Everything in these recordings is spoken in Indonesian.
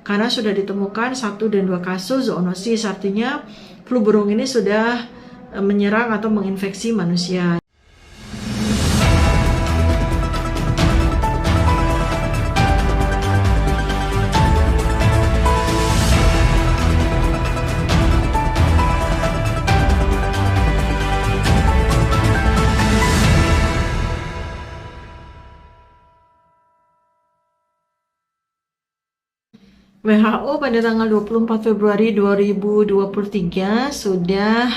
karena sudah ditemukan 1 dan 2 kasus zoonosis, artinya flu burung ini sudah menyerang atau menginfeksi manusia. WHO pada tanggal 24 Februari 2023 sudah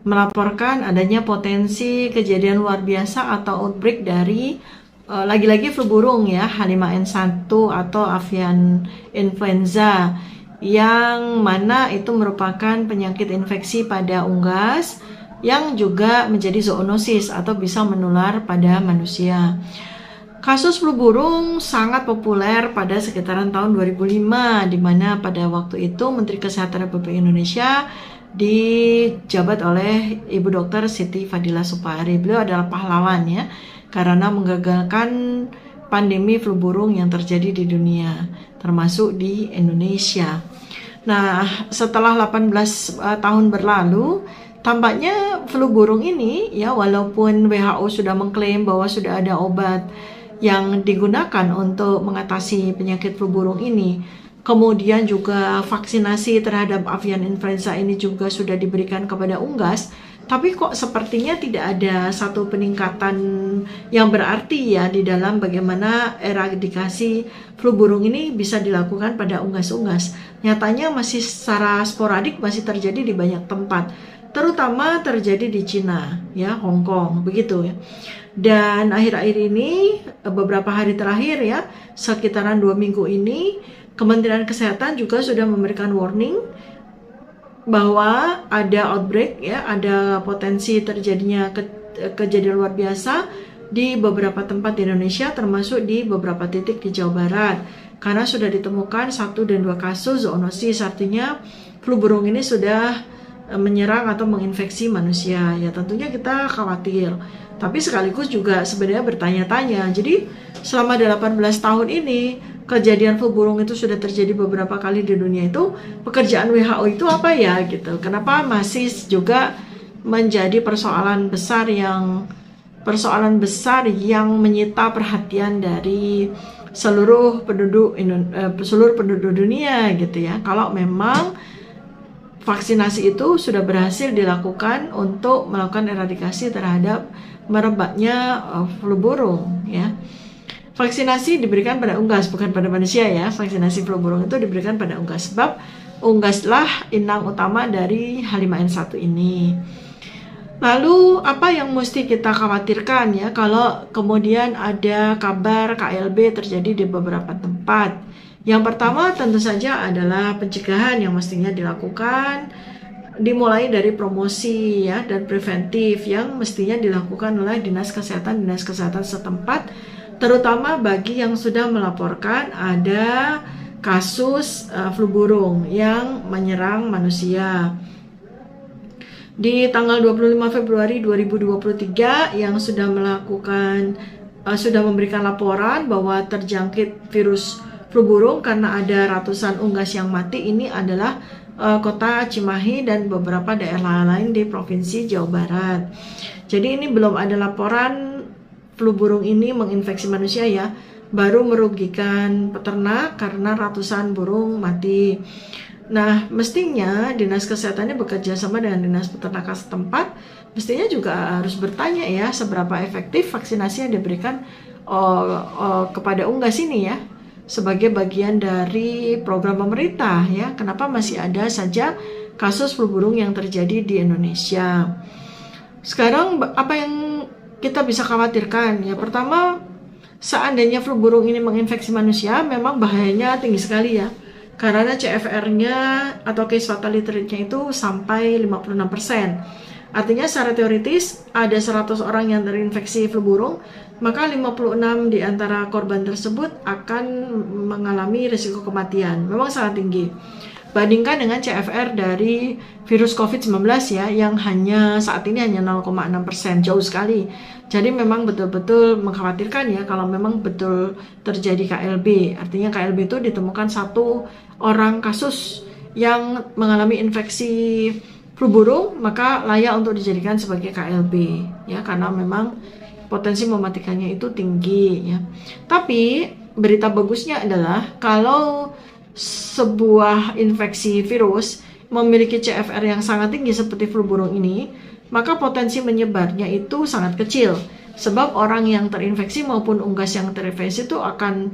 melaporkan adanya potensi kejadian luar biasa atau outbreak dari lagi-lagi flu burung ya, H5N1 atau avian influenza, yang mana itu merupakan penyakit infeksi pada unggas yang juga menjadi zoonosis atau bisa menular pada manusia. Kasus flu burung sangat populer pada sekitaran tahun 2005, di mana pada waktu itu Menteri Kesehatan Republik Indonesia dijabat oleh Ibu Dr. Siti Fadila Supari. Beliau adalah pahlawan ya, karena menggagalkan pandemi flu burung yang terjadi di dunia, termasuk di Indonesia. Nah, setelah 18 tahun berlalu, tampaknya flu burung ini ya, walaupun WHO sudah mengklaim bahwa sudah ada obat yang digunakan untuk mengatasi penyakit flu burung ini, kemudian juga vaksinasi terhadap avian influenza ini juga sudah diberikan kepada unggas, tapi kok sepertinya tidak ada satu peningkatan yang berarti ya di dalam bagaimana eradikasi flu burung ini bisa dilakukan pada unggas-unggas. Nyatanya masih secara sporadik masih terjadi di banyak tempat, terutama terjadi di Cina ya, Hong Kong begitu ya. Dan akhir-akhir ini, beberapa hari terakhir ya, sekitaran 2 minggu ini, Kementerian Kesehatan juga sudah memberikan warning bahwa ada outbreak ya, ada potensi terjadinya kejadian luar biasa di beberapa tempat di Indonesia, termasuk di beberapa titik di Jawa Barat, karena sudah ditemukan 1 dan 2 kasus zoonosis, artinya flu burung ini sudah menyerang atau menginfeksi manusia. Ya tentunya kita khawatir, tapi sekaligus juga sebenarnya bertanya-tanya. Jadi selama 18 tahun ini kejadian flu burung itu sudah terjadi beberapa kali di dunia, itu pekerjaan WHO itu apa ya gitu. Kenapa masih juga menjadi persoalan besar yang menyita perhatian dari seluruh penduduk dunia gitu ya. Kalau memang vaksinasi itu sudah berhasil dilakukan untuk melakukan eradikasi terhadap merebaknya flu burung ya. Vaksinasi diberikan pada unggas, bukan pada manusia ya. Vaksinasi flu burung itu diberikan pada unggas, sebab unggaslah inang utama dari H5N1 ini. Lalu apa yang mesti kita khawatirkan ya kalau kemudian ada kabar KLB terjadi di beberapa tempat? Yang pertama tentu saja adalah pencegahan yang mestinya dilakukan, dimulai dari promosi ya dan preventif yang mestinya dilakukan oleh dinas kesehatan setempat, terutama bagi yang sudah melaporkan ada kasus flu burung yang menyerang manusia. Di tanggal 25 Februari 2023 yang sudah memberikan laporan bahwa terjangkit virus flu burung karena ada ratusan unggas yang mati, ini adalah kota Cimahi dan beberapa daerah lain di Provinsi Jawa Barat. Jadi ini belum ada laporan flu burung ini menginfeksi manusia ya, baru merugikan peternak karena ratusan burung mati. Nah, mestinya dinas kesehatannya bekerja sama dengan dinas peternakan setempat, mestinya juga harus bertanya ya, seberapa efektif vaksinasi yang diberikan kepada unggas ini ya, sebagai bagian dari program pemerintah ya. Kenapa masih ada saja kasus flu burung yang terjadi di Indonesia? Sekarang apa yang kita bisa khawatirkan ya? Pertama, seandainya flu burung ini menginfeksi manusia, memang bahayanya tinggi sekali ya, karena CFR-nya atau case fatality rate-nya itu sampai 56%. Artinya secara teoritis ada 100 orang yang terinfeksi flu burung, maka 56 di antara korban tersebut akan mengalami risiko kematian. Memang sangat tinggi. Bandingkan dengan CFR dari virus COVID-19 ya, yang saat ini hanya 0,6%, jauh sekali. Jadi memang betul-betul mengkhawatirkan ya kalau memang betul terjadi KLB. Artinya KLB itu ditemukan 1 orang kasus yang mengalami infeksi flu burung, maka layak untuk dijadikan sebagai KLB ya, karena memang potensi mematikannya itu tinggi ya. Tapi berita bagusnya adalah kalau sebuah infeksi virus memiliki CFR yang sangat tinggi seperti flu burung ini, maka potensi menyebarnya itu sangat kecil. Sebab orang yang terinfeksi maupun unggas yang terinfeksi itu akan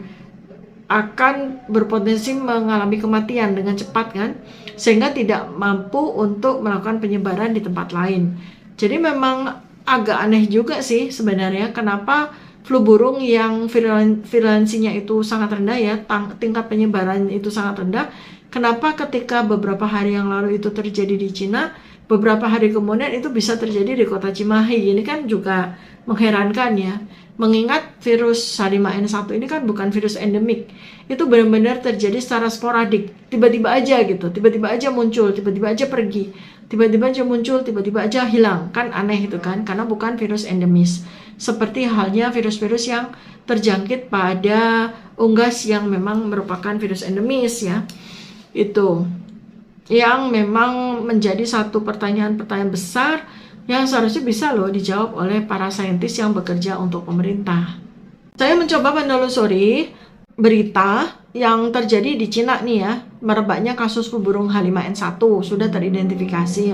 berpotensi mengalami kematian dengan cepat kan, sehingga tidak mampu untuk melakukan penyebaran di tempat lain. Jadi memang agak aneh juga sih sebenarnya kenapa flu burung yang virulensinya itu sangat rendah ya, tingkat penyebaran itu sangat rendah. Kenapa ketika beberapa hari yang lalu itu terjadi di Cina, beberapa hari kemudian itu bisa terjadi di kota Cimahi? Ini kan juga mengherankan ya. Mengingat virus H5N1 ini kan bukan virus endemik. Itu benar-benar terjadi secara sporadik. Tiba-tiba aja gitu, tiba-tiba aja muncul, tiba-tiba aja pergi. Tiba-tiba aja muncul, tiba-tiba aja hilang. Kan aneh itu kan, karena bukan virus endemis. Seperti halnya virus-virus yang terjangkit pada unggas yang memang merupakan virus endemis ya. Itu yang memang menjadi satu pertanyaan-pertanyaan besar yang seharusnya bisa loh dijawab oleh para saintis yang bekerja untuk pemerintah. Saya mencoba menelusuri berita yang terjadi di Cina nih ya, merebaknya kasus flu burung H5N1 sudah teridentifikasi.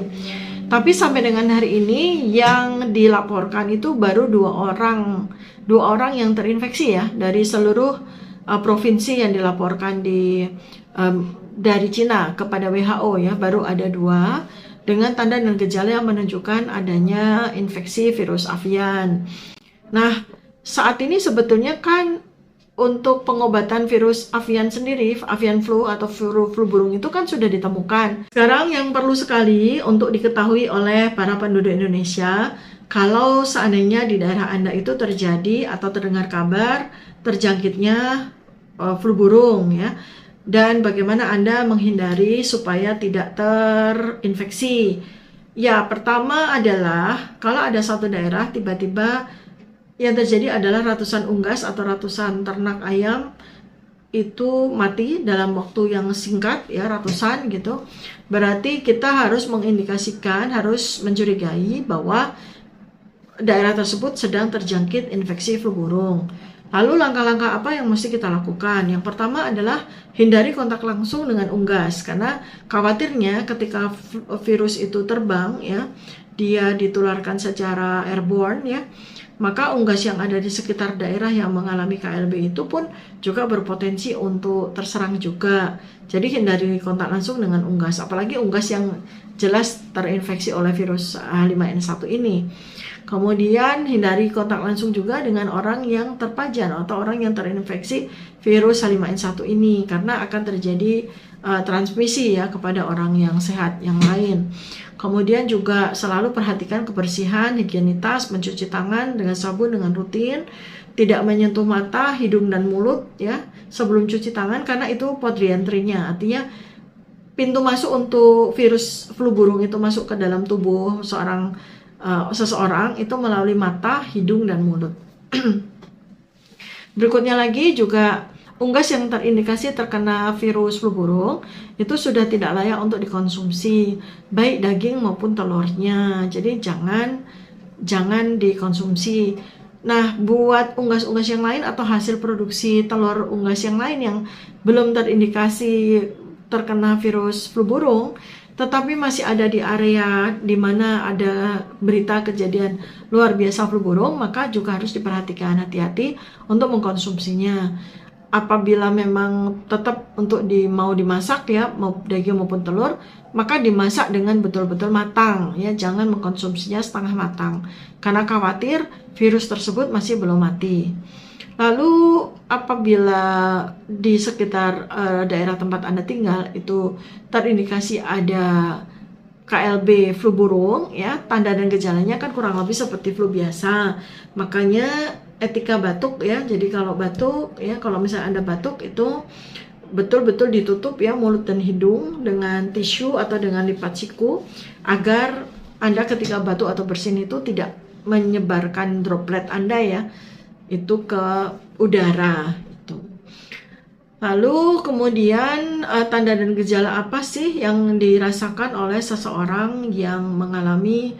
Tapi sampai dengan hari ini yang dilaporkan itu baru 2 orang yang terinfeksi ya, dari seluruh provinsi yang dilaporkan dari Cina kepada WHO ya, baru ada 2 dengan tanda dan gejala yang menunjukkan adanya infeksi virus avian. Nah, saat ini sebetulnya kan untuk pengobatan virus avian sendiri, avian flu atau flu burung itu kan sudah ditemukan. Sekarang yang perlu sekali untuk diketahui oleh para penduduk Indonesia, kalau seandainya di daerah Anda itu terjadi atau terdengar kabar terjangkitnya flu burung ya, dan bagaimana Anda menghindari supaya tidak terinfeksi. Ya, pertama adalah kalau ada satu daerah tiba-tiba yang terjadi adalah ratusan unggas atau ratusan ternak ayam itu mati dalam waktu yang singkat ya, ratusan gitu. Berarti kita harus mengindikasikan, harus mencurigai bahwa daerah tersebut sedang terjangkit infeksi flu burung. Lalu langkah-langkah apa yang mesti kita lakukan? Yang pertama adalah hindari kontak langsung dengan unggas, karena khawatirnya ketika virus itu terbang ya, dia ditularkan secara airborne ya, maka unggas yang ada di sekitar daerah yang mengalami KLB itu pun juga berpotensi untuk terserang juga. Jadi hindari kontak langsung dengan unggas, apalagi unggas yang jelas terinfeksi oleh virus H5N1 ini. Kemudian hindari kontak langsung juga dengan orang yang terpajan atau orang yang terinfeksi virus H5N1 ini, karena akan terjadi transmisi ya kepada orang yang sehat yang lain. Kemudian juga selalu perhatikan kebersihan, higienitas, mencuci tangan dengan sabun dengan rutin, tidak menyentuh mata, hidung dan mulut ya sebelum cuci tangan, karena itu port re-entry-nya, artinya pintu masuk untuk virus flu burung itu masuk ke dalam tubuh seseorang itu melalui mata, hidung dan mulut. Berikutnya lagi juga unggas yang terindikasi terkena virus flu burung itu sudah tidak layak untuk dikonsumsi, baik daging maupun telurnya. Jadi jangan dikonsumsi. Nah, buat unggas-unggas yang lain atau hasil produksi telur unggas yang lain yang belum terindikasi terkena virus flu burung, tetapi masih ada di area di mana ada berita kejadian luar biasa flu burung, maka juga harus diperhatikan, hati-hati untuk mengkonsumsinya. Apabila memang tetap untuk mau dimasak ya, mau daging maupun telur, maka dimasak dengan betul-betul matang ya, jangan mengkonsumsinya setengah matang karena khawatir virus tersebut masih belum mati. Lalu apabila di sekitar daerah tempat Anda tinggal itu terindikasi ada KLB flu burung ya, tanda dan gejalanya kan kurang lebih seperti flu biasa. Makanya etika batuk ya. Jadi kalau batuk ya, kalau misalnya Anda batuk itu betul-betul ditutup ya mulut dan hidung dengan tisu atau dengan lipat siku, agar Anda ketika batuk atau bersin itu tidak menyebarkan droplet Anda ya, itu ke udara. Lalu kemudian tanda dan gejala apa sih yang dirasakan oleh seseorang yang mengalami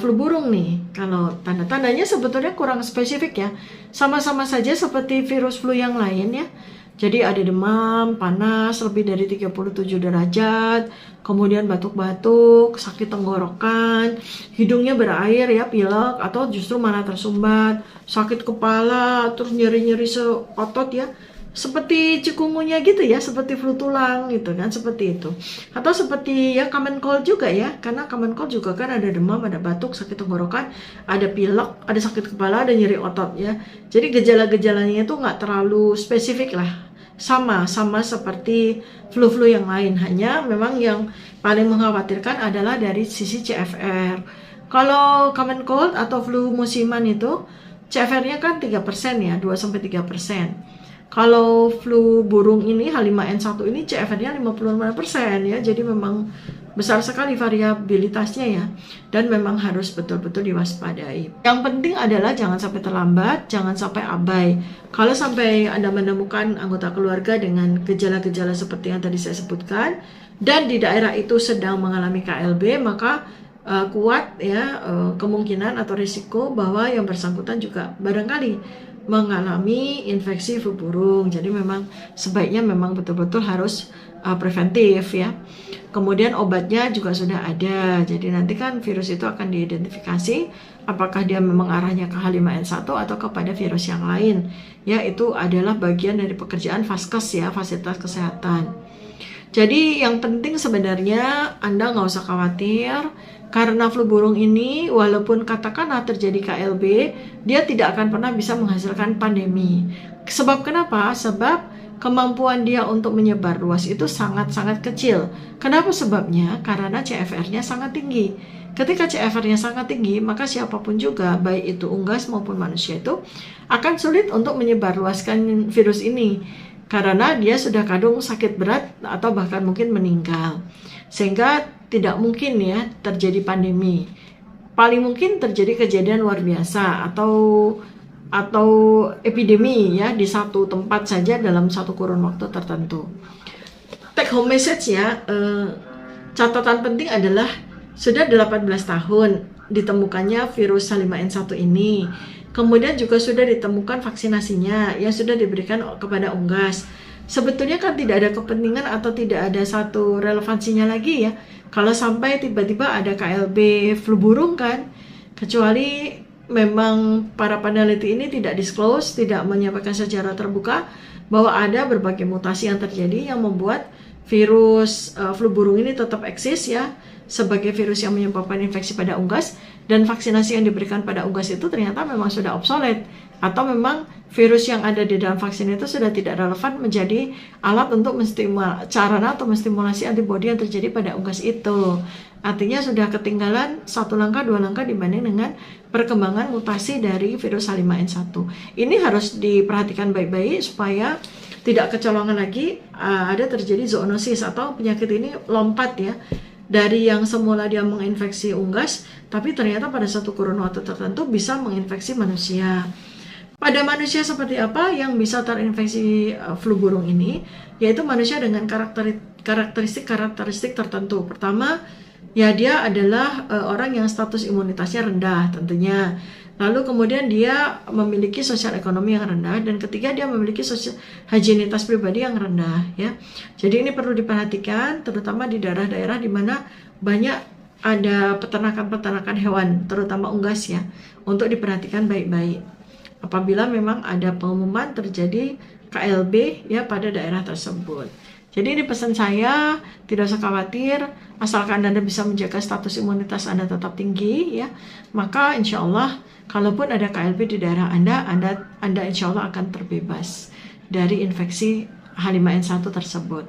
flu burung nih? Kalau tanda-tandanya sebetulnya kurang spesifik ya, sama-sama saja seperti virus flu yang lain ya. Jadi ada demam, panas lebih dari 37 derajat, kemudian batuk-batuk, sakit tenggorokan, hidungnya berair ya, pilek atau justru malah tersumbat, sakit kepala, terus nyeri-nyeri seotot ya, seperti cikungunya gitu ya, seperti flu tulang gitu kan, seperti itu. Atau seperti ya common cold juga ya, karena common cold juga kan ada demam, ada batuk, sakit tenggorokan, ada pilek, ada sakit kepala, ada nyeri otot ya. Jadi gejala-gejalanya itu nggak terlalu spesifik lah, sama seperti flu-flu yang lain, hanya memang yang paling mengkhawatirkan adalah dari sisi CFR. Kalau common cold atau flu musiman itu CFR-nya kan 3% ya, 2-3%. Kalau flu burung ini H5N1 ini CFR-nya 55% ya, jadi memang besar sekali variabilitasnya ya, dan memang harus betul-betul diwaspadai. Yang penting adalah jangan sampai terlambat, jangan sampai abai. Kalau sampai Anda menemukan anggota keluarga dengan gejala-gejala seperti yang tadi saya sebutkan, dan di daerah itu sedang mengalami KLB, maka kuat ya kemungkinan atau risiko bahwa yang bersangkutan juga barangkali mengalami infeksi flu burung. Jadi memang sebaiknya memang betul-betul harus preventif ya. Kemudian obatnya juga sudah ada. Jadi nanti kan virus itu akan diidentifikasi apakah dia memang arahnya ke H5N1 atau kepada virus yang lain. Ya, itu adalah bagian dari pekerjaan Vaskes ya, fasilitas kesehatan. Jadi yang penting sebenarnya Anda nggak usah khawatir, karena flu burung ini walaupun katakanlah terjadi KLB, dia tidak akan pernah bisa menghasilkan pandemi. Sebab kenapa? Sebab kemampuan dia untuk menyebar luas itu sangat-sangat kecil. Kenapa sebabnya? Karena CFR-nya sangat tinggi. Ketika CFR-nya sangat tinggi, maka siapapun juga, baik itu unggas maupun manusia, itu akan sulit untuk menyebarluaskan virus ini, karena dia sudah kadung sakit berat atau bahkan mungkin meninggal. Sehingga tidak mungkin ya terjadi pandemi. Paling mungkin terjadi kejadian luar biasa atau epidemi ya di satu tempat saja dalam satu kurun waktu tertentu. Take home message ya, catatan penting adalah sudah 18 tahun ditemukannya virus H5N1 ini. Kemudian juga sudah ditemukan vaksinasinya yang sudah diberikan kepada unggas. Sebetulnya kan tidak ada kepentingan atau tidak ada satu relevansinya lagi ya kalau sampai tiba-tiba ada KLB flu burung kan, kecuali memang para peneliti ini tidak disclose, tidak menyampaikan secara terbuka bahwa ada berbagai mutasi yang terjadi yang membuat virus flu burung ini tetap eksis ya sebagai virus yang menyebabkan infeksi pada unggas, dan vaksinasi yang diberikan pada unggas itu ternyata memang sudah obsolete, atau memang virus yang ada di dalam vaksin itu sudah tidak relevan menjadi alat untuk menstimulasi antibodi yang terjadi pada unggas itu. Artinya sudah ketinggalan 1 langkah 2 langkah dibanding dengan perkembangan mutasi dari virus H5N1. Ini harus diperhatikan baik-baik supaya tidak kecolongan lagi ada terjadi zoonosis atau penyakit ini lompat ya, dari yang semula dia menginfeksi unggas, tapi ternyata pada satu kurun waktu tertentu bisa menginfeksi manusia. Pada manusia seperti apa yang bisa terinfeksi flu burung ini? Yaitu manusia dengan karakteristik tertentu. Pertama, ya dia adalah orang yang status imunitasnya rendah tentunya. Lalu kemudian dia memiliki sosial ekonomi yang rendah, dan ketiga dia memiliki higienitas pribadi yang rendah ya. Jadi ini perlu diperhatikan terutama di daerah-daerah di mana banyak ada peternakan hewan, terutama unggas ya, untuk diperhatikan baik-baik. Apabila memang ada pengumuman terjadi KLB ya pada daerah tersebut. Jadi ini pesan saya, tidak usah khawatir, asalkan Anda bisa menjaga status imunitas Anda tetap tinggi ya, maka insya Allah kalaupun ada KLB di daerah Anda insya Allah akan terbebas dari infeksi H5N1 tersebut.